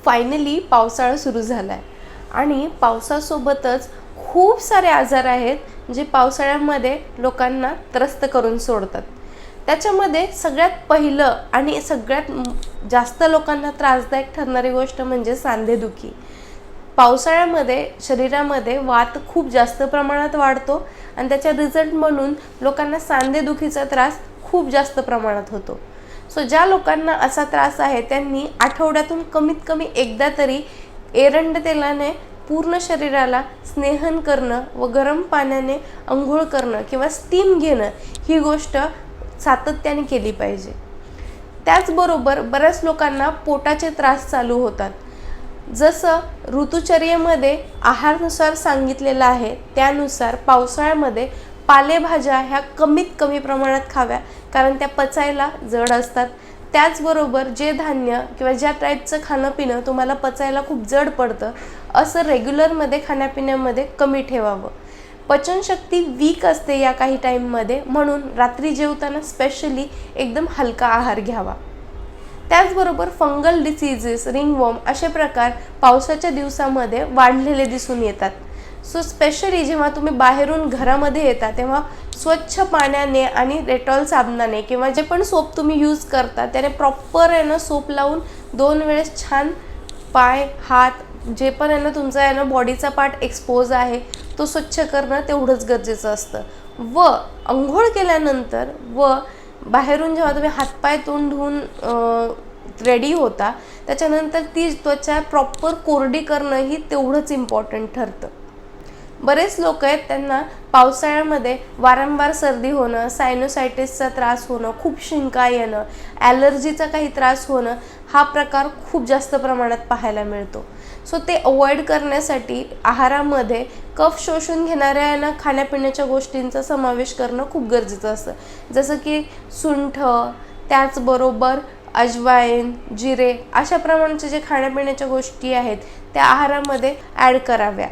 Finally पावसाळा सुरू झाला आहे आणि पावसासोबतच खूप सारे आजार आहेत जे पावसाळ्यामध्ये लोकांना त्रस्त करून सोडतात. त्याच्यामध्ये सगळ्यात पहिलं आणि सगळ्यात जास्त लोकांना त्रासदायक ठरणारी गोष्ट म्हणजे सांधेदुखी. पावसाळ्यामध्ये शरीरामध्ये वात खूप जास्त प्रमाणात वाढतो आणि त्याचा रिझल्ट म्हणून लोकांना सांधेदुखीचा त्रास खूप जास्त प्रमाणात होतो. सो ज्या लोकांना असा त्रास आहे त्यांनी आठवड्यातून कमीत कमी एकदा तरी एरंड तेलाने पूर्ण शरीराला स्नेहन करणं व गरम पाण्याने अंघोळ करणं किंवा स्टीम घेणं ही गोष्ट सातत्याने केली पाहिजे. त्याचबरोबर बऱ्याच लोकांना पोटाचे त्रास चालू होतात. जसं ऋतुचर्येमध्ये आहारानुसार सांगितलेलं आहे त्यानुसार पावसाळ्यामध्ये पालेभाज्या ह्या कमीत कमी प्रमाणात खाव्या, कारण त्या पचायला जड असतात. त्याचबरोबर जे धान्य किंवा ज्या टाईपचं खाणंपिणं तुम्हाला पचायला खूप जड पडतं असं रेग्युलरमध्ये खाण्यापिण्यामध्ये कमी ठेवावं. पचनशक्ती वीक असते या काही टाईममध्ये, म्हणून रात्री जेवताना स्पेशली एकदम हलका आहार घ्यावा. त्याचबरोबर फंगल डिसीजेस, रिंगवॉर्म असे प्रकार पावसाच्या दिवसामध्ये वाढलेले दिसून येतात. सो स्पेशली जेव्हा तुम्ही बाहेरून घरामध्ये येता तेव्हा स्वच्छ पाण्याने आणि डेटॉल साबणाने किंवा जे पण सोप तुम्ही यूज करता त्याने प्रॉपर सोप लावून 2 वेळेस छान पाय, हात जे पण तुमचा बॉडीचा पार्ट एक्सपोज आहे तो स्वच्छ करणं तेवढंच गरजेचं असतं. व अंघोळ केल्यानंतर व बाहेरून जेव्हा तुम्ही हातपाय तोंड धुवून रेडी होता त्याच्यानंतर ती त्वचा प्रॉपर कोरडी करणं ही तेवढंच इम्पॉर्टंट ठरतं. बरेच लोक आहेत त्यांना पावसाळ्यामध्ये वारंवार सर्दी होणं, सायनोसायटिसचा त्रास होणं, खूप शिंका येणं, ॲलर्जीचा काही त्रास होणं हा प्रकार खूप जास्त प्रमाणात पाहायला मिळतो. सो ते अवॉइड करण्यासाठी आहारामध्ये कफ शोषून घेणाऱ्या खाण्यापिण्याच्या गोष्टींचा समावेश करणं खूप गरजेचं असतं. जसं की सुंठ, त्याचबरोबर अजवाईन, जिरे अशा प्रमाणाच्या जे खाण्यापिण्याच्या गोष्टी आहेत त्या आहारामध्ये ॲड कराव्या.